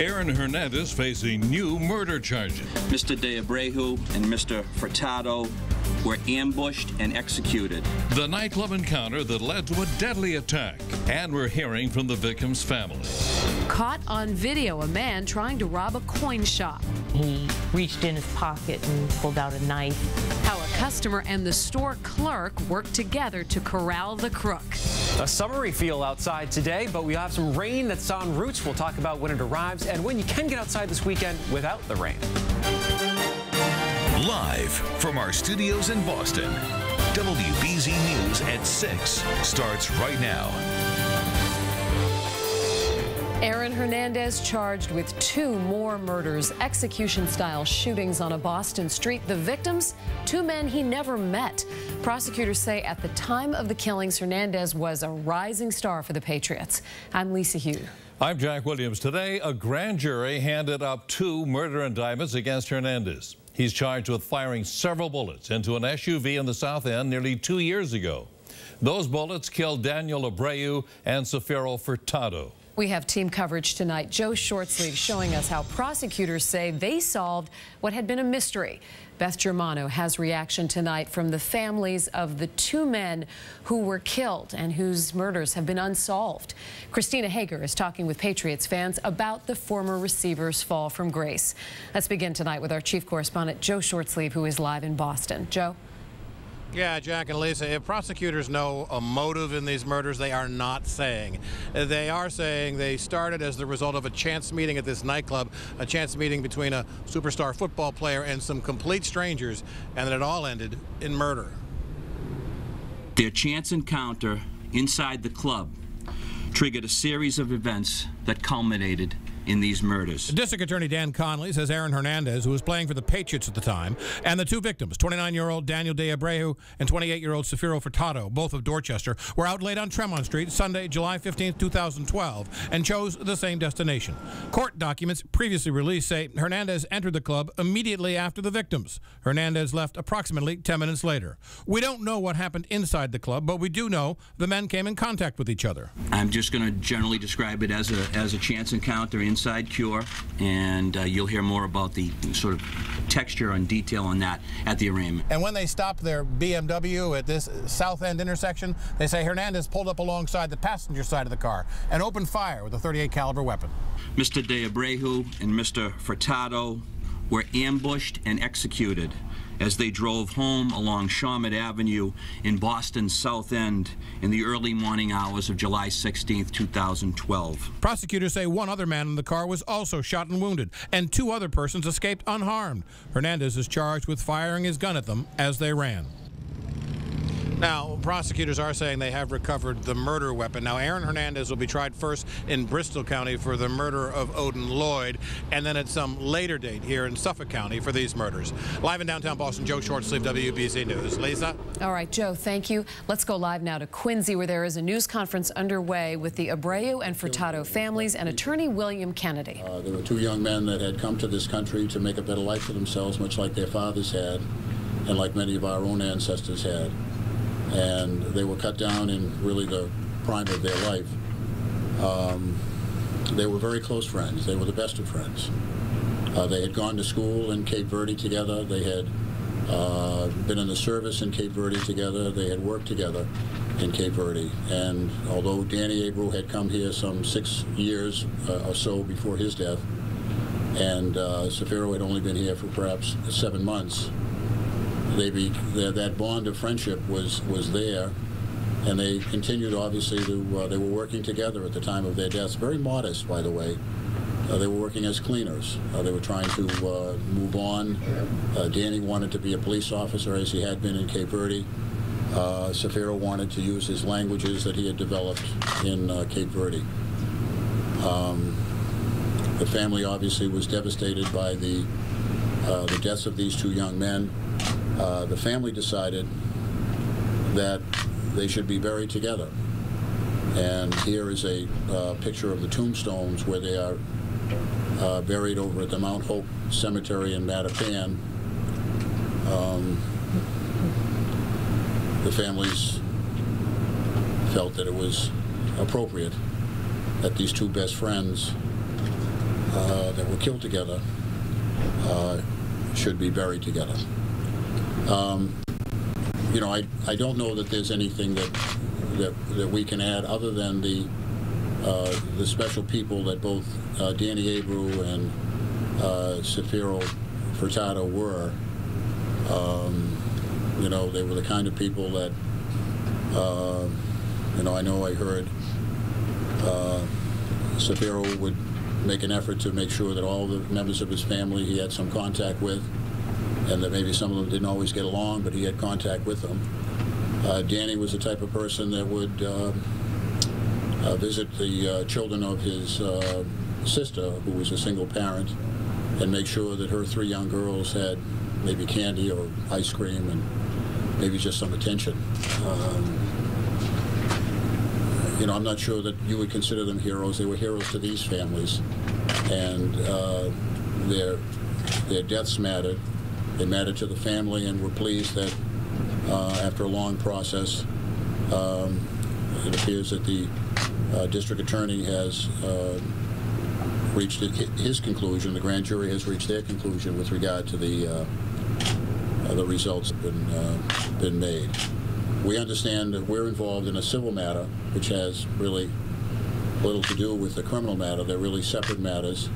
Aaron Hernandez facing new murder charges. Mr. De Abreu and Mr. Furtado were ambushed and executed. The nightclub encounter that led to a deadly attack. And we're hearing from the victim's family. Caught on video, a man trying to rob a coin shop. He reached in his pocket and pulled out a knife. How a customer and the store clerk worked together to corral the crook. A summery feel outside today, but we have some rain that's en route. We'll talk about when it arrives and when you can get outside this weekend without the rain. Live from our studios in Boston, WBZ News at 6 starts right now. Aaron Hernandez charged with 2 more murders, execution-style shootings on a Boston street. The victims, 2 men he never met. Prosecutors say at the time of the killings, Hernandez was a rising star for the Patriots. I'm Lisa Hugh. I'm Jack Williams. Today, a grand jury handed up 2 murder indictments against Hernandez. He's charged with firing several bullets into an SUV in the South End nearly 2 years ago. Those bullets killed Daniel Abreu and Safiro Furtado. We have team coverage tonight. Joe Shortsleeve showing us how prosecutors say they solved what had been a mystery. Beth Germano has reaction tonight from the families of the 2 men who were killed and whose murders have been unsolved. Christina Hager is talking with Patriots fans about the former receiver's fall from grace. Let's begin tonight with our chief correspondent, Joe Shortsleeve, who is live in Boston. Joe? Yeah, Jack and Lisa, if prosecutors know a motive in these murders, they are not saying. They are saying they started as the result of a chance meeting at this nightclub, a chance meeting between a superstar football player and some complete strangers, and that it all ended in murder. Their chance encounter inside the club triggered a series of events that culminated in these murders. District Attorney Dan Conley says Aaron Hernandez, who was playing for the Patriots at the time, and the 2 victims, 29-year-old Daniel De Abreu and 28-year-old Safiro Furtado, both of Dorchester, were out late on Tremont Street Sunday, July 15, 2012, and chose the same destination. Court documents previously released say Hernandez entered the club immediately after the victims. Hernandez left approximately 10 minutes later. We don't know what happened inside the club, but we do know the men came in contact with each other. I'm just going to generally describe it as a chance encounter inside cure, and you'll hear more about the sort of texture and detail on that at the arraignment. And when they stopped their BMW at this South End intersection, they say Hernandez pulled up alongside the passenger side of the car and opened fire with a .38 caliber weapon. Mr. De Abreu and Mr. Furtado were ambushed and executed as they drove home along Shawmut Avenue in Boston's South End in the early morning hours of July 16, 2012. Prosecutors say 1 other man in the car was also shot and wounded, and 2 other persons escaped unharmed. Hernandez is charged with firing his gun at them as they ran. Now, prosecutors are saying they have recovered the murder weapon. Now, Aaron Hernandez will be tried first in Bristol County for the murder of Odin Lloyd, and then at some later date here in Suffolk County for these murders. Live in downtown Boston, Joe Shortsleeve, WBZ News. Lisa? All right, Joe, thank you. Let's go live now to Quincy, where there is a news conference underway with the Abreu and Furtado families and attorney William Kennedy. There were 2 young men that had come to this country to make a better life for themselves, much like their fathers had, and like many of our own ancestors had. And they were cut down in really the prime of their life. They were very close friends. They were the best of friends. They had gone to school in Cape Verde together. They had been in the service in Cape Verde together. They had worked together in Cape Verde. And although Danny Abreu had come here some 6 years or so before his death, and Safiro had only been here for perhaps 7 months, that bond of friendship was there, and they continued, obviously, to they were working together at the time of their deaths. Very modest, by the way. They were working as cleaners. They were trying to move on. Danny wanted to be a police officer, as he had been in Cape Verde. Safiro wanted to use his languages that he had developed in Cape Verde. The family obviously was devastated by the deaths of these 2 young men. The family decided that they should be buried together. And here is a picture of the tombstones where they are buried over at the Mount Hope Cemetery in Mattapan. The families felt that it was appropriate that these 2 best friends that were killed together should be buried together. You know, I don't know that there's anything that we can add other than the special people that both Danny Abreu and Safiro Furtado were. You know, they were the kind of people that, you know, I heard Safiro would make an effort to make sure that all the members of his family he had some contact with, and that maybe some of them didn't always get along, but he had contact with them. Danny was the type of person that would visit the children of his sister, who was a single parent, and make sure that her 3 young girls had maybe candy or ice cream and maybe just some attention. You know, I'm not sure that you would consider them heroes. They were heroes to these families, and their deaths mattered. They mattered to the family, and we're pleased that after a long process, it appears that the district attorney has reached his conclusion. The grand jury has reached their conclusion with regard to the results that have been made. We understand that we're involved in a civil matter, which has really little to do with the criminal matter. They're really separate matters.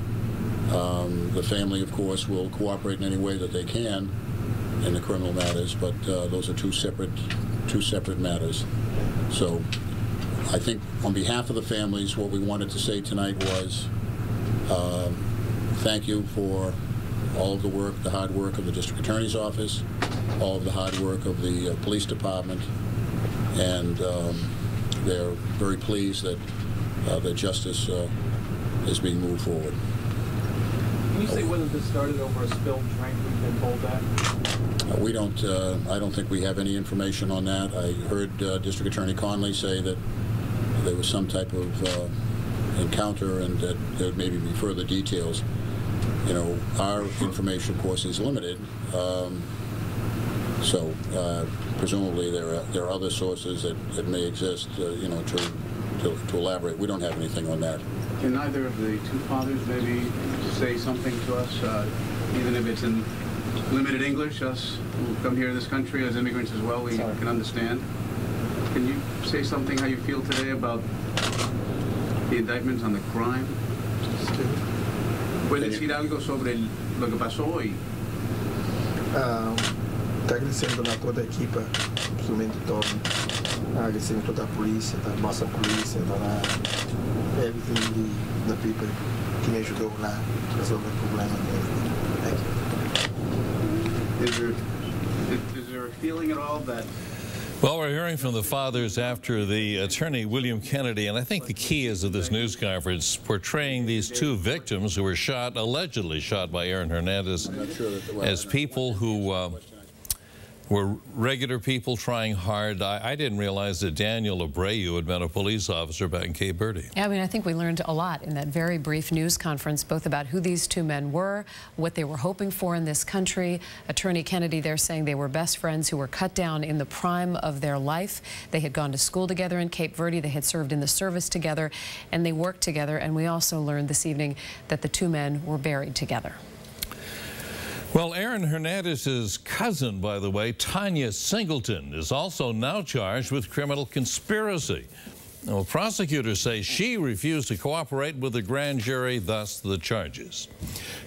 The family, of course, will cooperate in any way that they can in the criminal matters, but those are two separate matters. So I think on behalf of the families, what we wanted to say tonight was thank you for all of the work, the hard work of the district attorney's office, all of the hard work of the police department, and they're very pleased that that justice is being moved forward. Can you say whether this started over a spilled drink? We've been told that. We don't. I don't think we have any information on that. I heard District Attorney Conley say that there was some type of encounter, and that there would maybe be further details. You know, our information, of course, is limited. So presumably there are other sources that may exist. You know, to elaborate. We don't have anything on that. Can either of the two fathers maybe say something to us, even if it's in limited English? Us who come here to this country as immigrants as well, we can understand. Can you say something how you feel today about the indictments on the crime? ¿Puede decir algo sobre lo que pasó hoy? Está agradecendo a toda a equipa, principalmente todo, agradecendo toda a polícia, da nossa polícia, da everything the people que me ajudou lá a resolver o problema dele. Thank you. Is there a feeling at all that? Well, we're hearing from the fathers after the attorney, William Kennedy, and I think the key is of this news conference portraying these two victims who were shot, allegedly shot by Aaron Hernandez, as people who were regular people trying hard. I didn't realize that Daniel Abreu had been a police officer back in Cape Verde. Yeah, I mean, I think we learned a lot in that very brief news conference, both about who these two men were, what they were hoping for in this country. Attorney Kennedy there saying they were best friends who were cut down in the prime of their life. They had gone to school together in Cape Verde. They had served in the service together, and they worked together. And we also learned this evening that the two men were buried together. Well, Aaron Hernandez's cousin, by the way, Tanya Singleton, is also now charged with criminal conspiracy. Now, prosecutors say she refused to cooperate with the grand jury, thus the charges.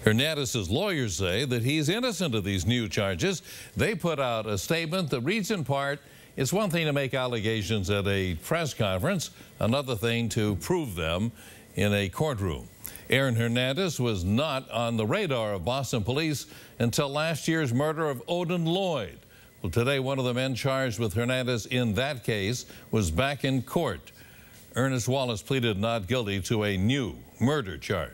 Hernandez's lawyers say that he's innocent of these new charges. They put out a statement that reads in part, "It's one thing to make allegations at a press conference, another thing to prove them in a courtroom." Aaron Hernandez was not on the radar of Boston police until last year's murder of Odin Lloyd. Well, today, one of the men charged with Hernandez in that case was back in court. Ernest Wallace pleaded not guilty to a new murder charge.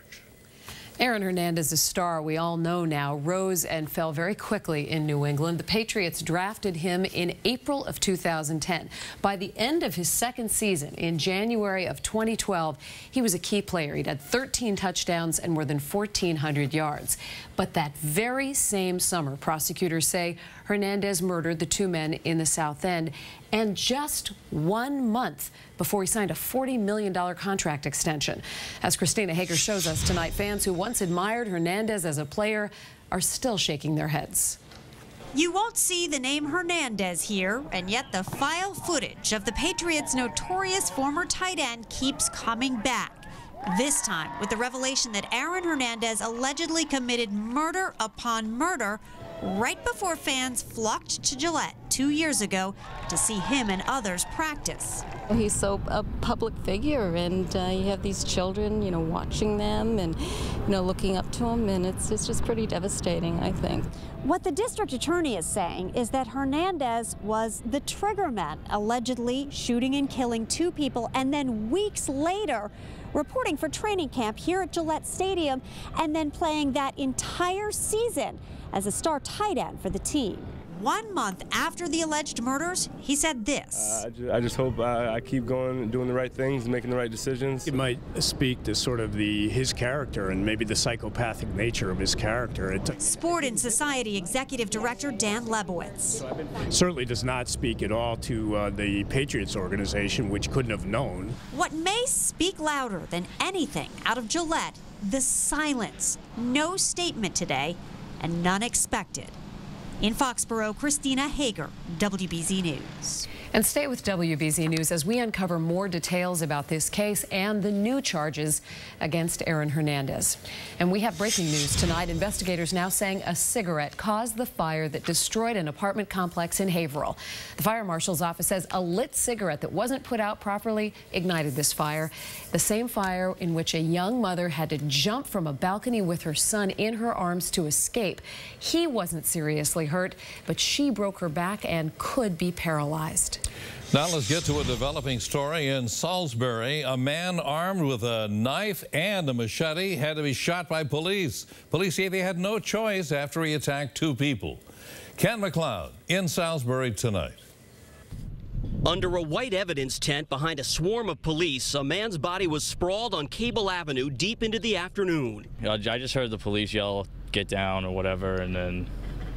Aaron Hernandez, a star we all know now, rose and fell very quickly in New England. The Patriots drafted him in April of 2010. By the end of his second season, in January of 2012, he was a key player. He'd had 13 touchdowns and more than 1,400 yards. But that very same summer, prosecutors say Hernandez murdered the two men in the South End. and just 1 month before he signed a $40 million contract extension. As Christina Hager shows us tonight, fans who once admired Hernandez as a player are still shaking their heads. You won't see the name Hernandez here, and yet the file footage of the Patriots' notorious former tight end keeps coming back. This time with the revelation that Aaron Hernandez allegedly committed murder upon murder right before fans flocked to Gillette 2 years ago to see him and others practice. He's so a public figure, and you have these children, you know, watching them and, you know, looking up to him, and it's just pretty devastating, I think. What the district attorney is saying is that Hernandez was the triggerman, allegedly shooting and killing 2 people, and then weeks later reporting for training camp here at Gillette Stadium, and then playing that entire season as a star tight end for the team. 1 month after the alleged murders, he said this. I just hope I keep going and doing the right things and making the right decisions. It might speak to sort of his character and maybe the psychopathic nature of his character. Sport and Society Executive Director Dan Lebowitz. Certainly does not speak at all to the Patriots organization, which couldn't have known. What may speak louder than anything out of Gillette, the silence. No statement today, and none expected. In Foxborough, Christina Hager, WBZ News. And stay with WBZ News as we uncover more details about this case and the new charges against Aaron Hernandez. And we have breaking news tonight. Investigators now saying a cigarette caused the fire that destroyed an apartment complex in Haverhill. The fire marshal's office says a lit cigarette that wasn't put out properly ignited this fire. The same fire in which a young mother had to jump from a balcony with her son in her arms to escape. He wasn't seriously hurt, but she broke her back and could be paralyzed. Now let's get to a developing story in Salisbury. A man armed with a knife and a machete had to be shot by police. Police say they had no choice after he attacked 2 people. Ken McLeod in Salisbury tonight. Under a white evidence tent behind a swarm of police, a man's body was sprawled on Cable Avenue deep into the afternoon. I just heard the police yell, "Get down," or whatever, and then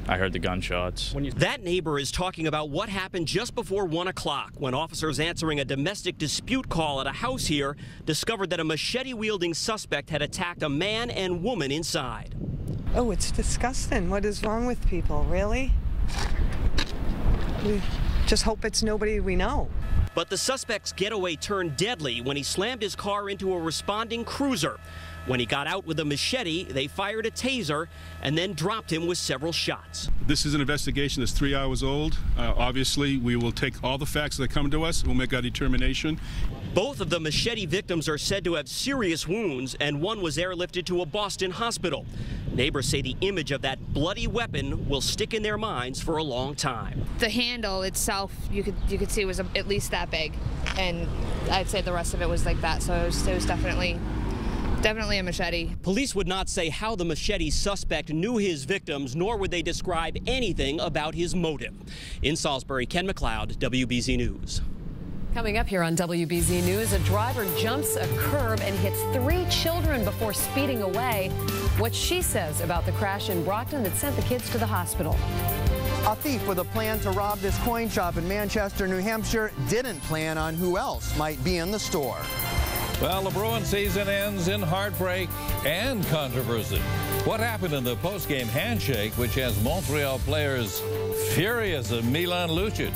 I heard the gunshots. That neighbor is talking about what happened just before 1 o'clock when officers answering a domestic dispute call at a house here discovered that a machete-wielding suspect had attacked a man and woman inside. Oh, it's disgusting. What is wrong with people, really? We just hope it's nobody we know. But the suspect's getaway turned deadly when he slammed his car into a responding cruiser. When he got out with a machete, they fired a taser and then dropped him with several shots. This is an investigation that's 3 hours old. Obviously, we will take all the facts that come to us. We'll make our determination. Both of the machete victims are said to have serious wounds, and one was airlifted to a Boston hospital. Neighbors say the image of that bloody weapon will stick in their minds for a long time. The handle itself, you could see was at least that big, and I'd say the rest of it was like that. So it was definitely a machete. Police would not say how the machete suspect knew his victims, nor would they describe anything about his motive. In Salisbury, Ken McLeod, WBZ News. Coming up here on WBZ News, a driver jumps a curb and hits 3 children before speeding away. What she says about the crash in Brockton that sent the kids to the hospital. A thief with a plan to rob this coin shop in Manchester, New Hampshire, didn't plan on who else might be in the store. Well, the Bruins season ends in heartbreak and controversy. What happened in the post-game handshake, which has Montreal players furious at Milan Lucic?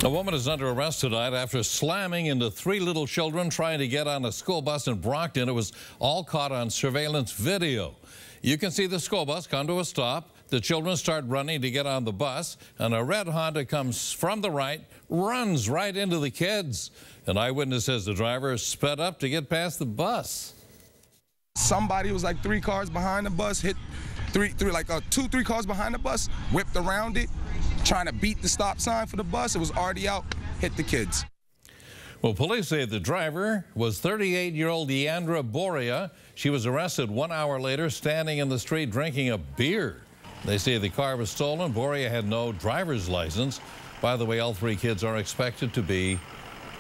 A woman is under arrest tonight after slamming into 3 little children trying to get on a school bus in Brockton. It was all caught on surveillance video. You can see the school bus come to a stop. The children start running to get on the bus, and a red Honda comes from the right, runs right into the kids. An eyewitness says the driver sped up to get past the bus. Somebody was like 3 cars behind the bus, hit 2, 3 cars behind the bus, whipped around it, trying to beat the stop sign for the bus. It was already out, hit the kids. Well, police say the driver was 38-year-old Leandra Boria. She was arrested 1 hour later standing in the street drinking a beer. They say the car was stolen. Boria had no driver's license. By the way, all 3 kids are expected to be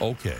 okay.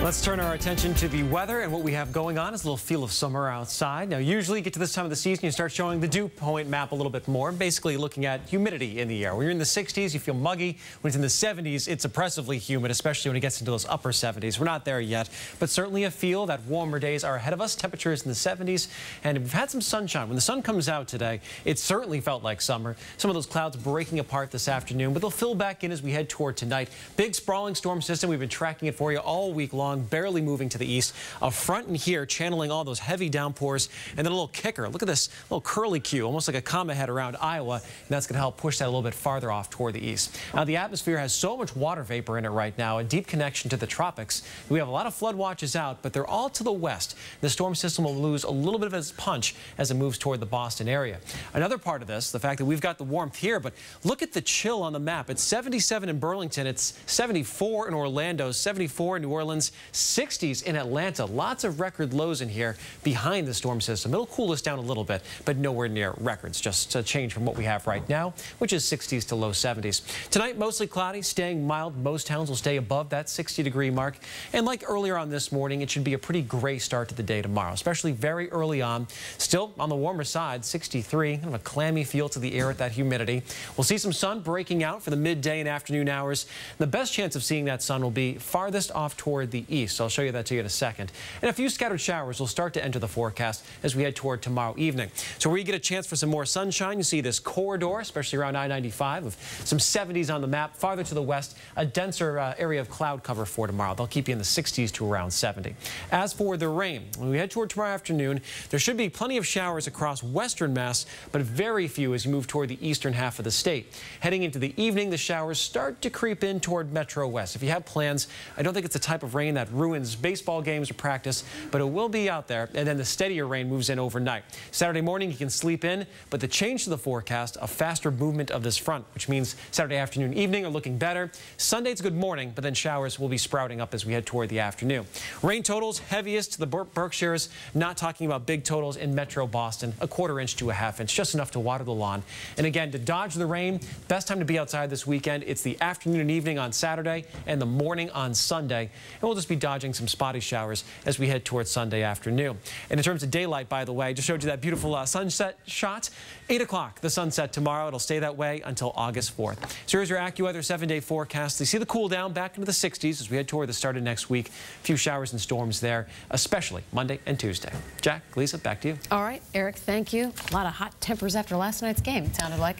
Let's turn our attention to the weather, and what we have going on is a little feel of summer outside. Now, usually you get to this time of the season, you start showing the dew point map a little bit more, basically looking at humidity in the air. When you're in the 60s, you feel muggy. When it's in the 70s, it's oppressively humid, especially when it gets into those upper 70s. We're not there yet, but certainly a feel that warmer days are ahead of us. Temperatures in the 70s, and we've had some sunshine. When the sun comes out today, it certainly felt like summer. Some of those clouds breaking apart this afternoon, but they'll fill back in as we head toward tonight. Big sprawling storm system. We've been tracking it for you all week long, barely moving to the east. A front in here channeling all those heavy downpours, and then a little kicker. Look at this little curly Q, almost like a comma head around Iowa, and that's going to help push that a little bit farther off toward the east. Now, the atmosphere has so much water vapor in it right now, a deep connection to the tropics. We have a lot of flood watches out, but they're all to the west. The storm system will lose a little bit of its punch as it moves toward the Boston area. Another part of this, the fact that we've got the warmth here, but look at the chill on the map. It's 77 in Burlington, it's 74 in Orlando, 74 in New Orleans, 60s in Atlanta. Lots of record lows in here behind the storm system. It'll cool us down a little bit, but nowhere near records. Just a change from what we have right now, which is 60s to low 70s. Tonight, mostly cloudy, staying mild. Most towns will stay above that 60-degree mark. And like earlier on this morning, it should be a pretty gray start to the day tomorrow, especially very early on. Still on the warmer side, 63, kind of a clammy feel to the air with that humidity. We'll see some sun breaking out for the midday and afternoon hours. The best chance of seeing that sun will be farthest off toward the east. So I'll show you that to you in a second. And a few scattered showers will start to enter the forecast as we head toward tomorrow evening. So where you get a chance for some more sunshine, you see this corridor, especially around I-95, with some 70s on the map. Farther to the west, a denser area of cloud cover for tomorrow. They'll keep you in the 60s to around 70. As for the rain, when we head toward tomorrow afternoon, there should be plenty of showers across western Mass, but very few as you move toward the eastern half of the state. Heading into the evening, the showers start to creep in toward Metro West. If you have plans, I don't think it's the type of rain that ruins baseball games or practice, but it will be out there, and then the steadier rain moves in overnight. Saturday morning, you can sleep in, but the change to the forecast, a faster movement of this front, which means Saturday afternoon, evening are looking better. Sunday, it's a good morning, but then showers will be sprouting up as we head toward the afternoon. Rain totals heaviest to the Berkshires, not talking about big totals in Metro Boston, a quarter inch to a half inch, just enough to water the lawn. And again, to dodge the rain, best time to be outside this weekend, it's the afternoon and evening on Saturday and the morning on Sunday. And we'll just be dodging some spotty showers as we head towards Sunday afternoon. And in terms of daylight, by the way, I just showed you that beautiful sunset shot. 8 o'clock, the sunset tomorrow. It'll stay that way until August 4th. So here's your AccuWeather 7-day forecast. You see the cool down back into the 60s as we head toward the start of next week. A few showers and storms there, especially Monday and Tuesday. Jack, Lisa, back to you. All right, Eric, thank you. A lot of hot tempers after last night's game, it sounded like.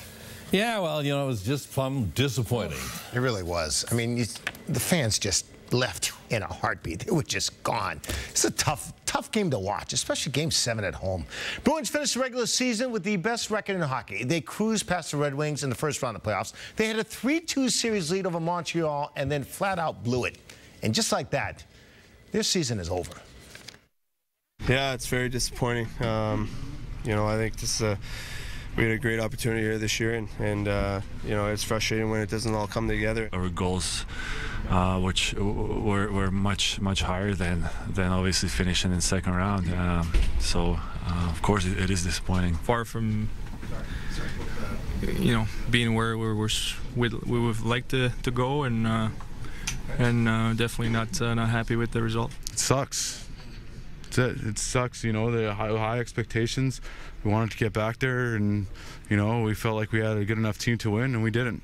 Yeah, well, you know, it was just fun, disappointing. It really was. I mean, the fans just left in a heartbeat. They were just gone. It's a tough game to watch, especially Game 7 at home. Bruins finished the regular season with the best record in hockey. They cruised past the Red Wings in the first round of the playoffs. They had a 3-2 series lead over Montreal and then flat out blew it. And just like that, their season is over. Yeah, it's very disappointing. You know, I think this we had a great opportunity here this year, and you know, it's frustrating when it doesn't all come together. Our goals, which were much higher than obviously finishing in the second round. So of course it is disappointing. Far from, you know, being where we would like to go, and definitely not happy with the result. It sucks. It sucks, you know, the high expectations. We wanted to get back there, and, you know, we felt like we had a good enough team to win, and we didn't.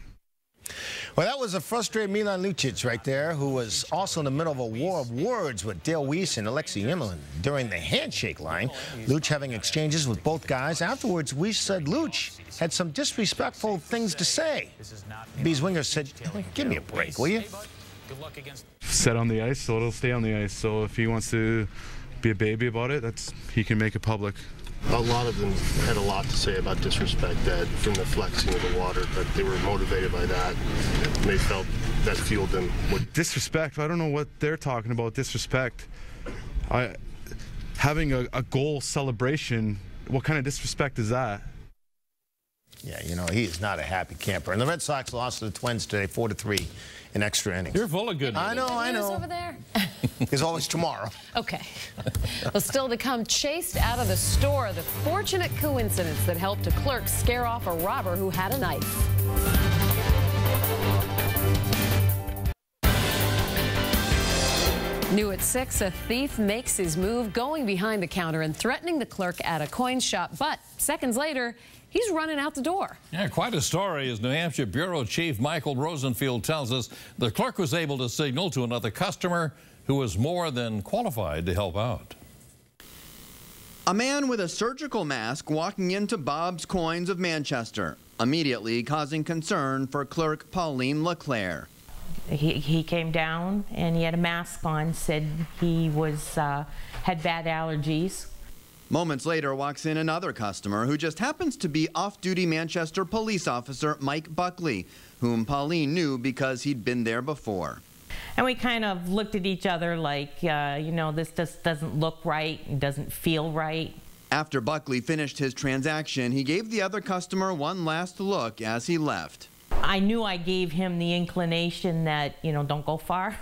Well, that was a frustrated Milan Lucic right there, who was also in the middle of a war of words with Dale Weiss and Alexei Yemlin during the handshake line. Luch having exchanges with both guys. Afterwards, Weiss said Luch had some disrespectful things to say. Bees Winger said, give me a break, will you? Set on the ice, so it'll stay on the ice. So if he wants to be a baby about it, he can make it public. A lot of them had a lot to say about disrespect, that from the flexing of the water, but they were motivated by that, and they felt that fueled them. Disrespect, I don't know what they're talking about, disrespect. Having a goal celebration, what kind of disrespect is that? Yeah, you know, he is not a happy camper. And the Red Sox lost to the Twins today, 4-3 in extra innings. You're full of good news. I know. Over there? There's always tomorrow. Okay. Well, still to come, chased out of the store, the fortunate coincidence that helped a clerk scare off a robber who had a knife. New at 6, a thief makes his move, going behind the counter and threatening the clerk at a coin shop. But seconds later, he's running out the door. Yeah, quite a story, as New Hampshire Bureau Chief Michael Rosenfield tells us. The clerk was able to signal to another customer who was more than qualified to help out. A man with a surgical mask walking into Bob's Coins of Manchester, immediately causing concern for clerk Pauline LeClaire. He came down and he had a mask on, said he was had bad allergies. Moments later walks in another customer who just happens to be off-duty Manchester police officer Mike Buckley, whom Pauline knew because he'd been there before. And we kind of looked at each other like, you know, this just doesn't look right and doesn't feel right. After Buckley finished his transaction, he gave the other customer one last look as he left. I knew I gave him the inclination that, you know, don't go far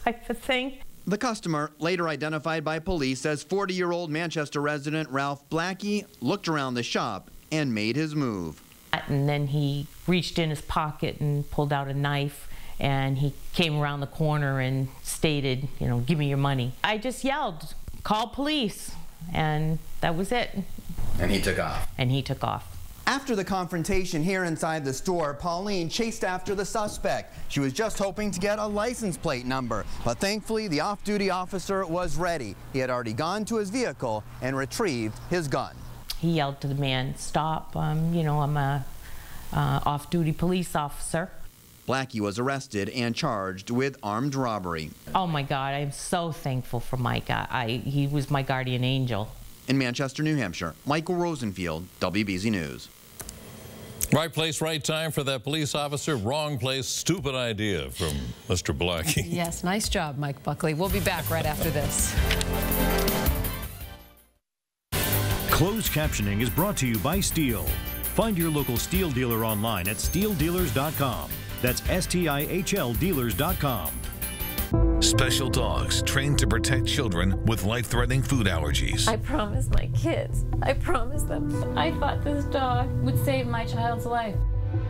type of thing. The customer, later identified by police as 40-year-old Manchester resident Ralph Blackie, looked around the shop and made his move. And then he reached in his pocket and pulled out a knife, and he came around the corner and stated, you know, give me your money. I just yelled, call police, and that was it. And he took off. And he took off. After the confrontation here inside the store, Pauline chased after the suspect. She was just hoping to get a license plate number, but thankfully the off-duty officer was ready. He had already gone to his vehicle and retrieved his gun. He yelled to the man, stop, you know, I'm a off-duty police officer. Blackie was arrested and charged with armed robbery. Oh my God, I'm so thankful for Mike. He was my guardian angel. In Manchester, New Hampshire, Michael Rosenfield, WBZ News. Right place, right time for that police officer. Wrong place, stupid idea from Mr. Blackie. Yes, nice job, Mike Buckley. We'll be back right after this. Closed captioning is brought to you by Steel. Find your local Steel dealer online at steeldealers.com. That's STIHL dealers.com. Special dogs trained to protect children with life-threatening food allergies. I promised my kids. I promised them. I thought this dog would save my child's life.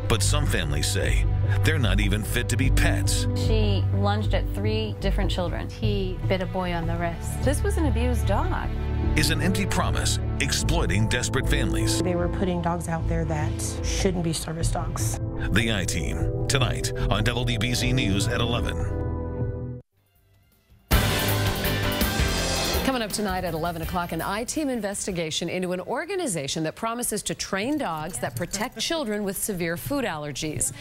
But some families say they're not even fit to be pets. She lunged at 3 different children. He bit a boy on the wrist. This was an abused dog. Is an empty promise exploiting desperate families. They were putting dogs out there that shouldn't be service dogs. The I-Team, tonight on WBZ News at 11. Coming up tonight at 11 o'clock, an I-Team investigation into an organization that promises to train dogs that protect children with severe food allergies.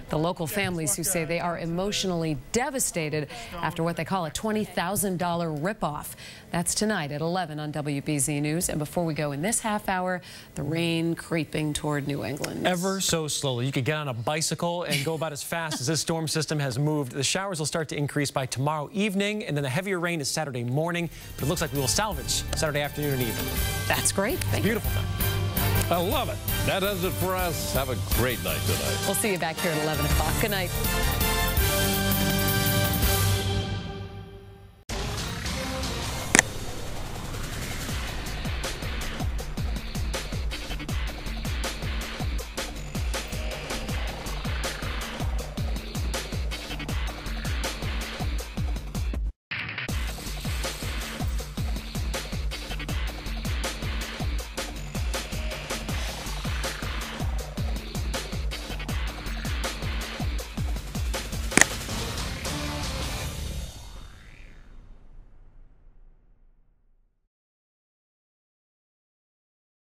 The local families who say they are emotionally devastated after what they call a $20,000 ripoff. That's tonight at 11 on WBZ News. And before we go in this half hour, the rain creeping toward New England. Ever so slowly. You could get on a bicycle and go about as fast as this storm system has moved. The showers will start to increase by tomorrow evening, and then the heavier rain is Saturday morning. But it looks like we will salvage Saturday afternoon and evening. That's great. Thank you. Beautiful time. I love it. That does it for us. Have a great night tonight. We'll see you back here at 11 o'clock. Good night.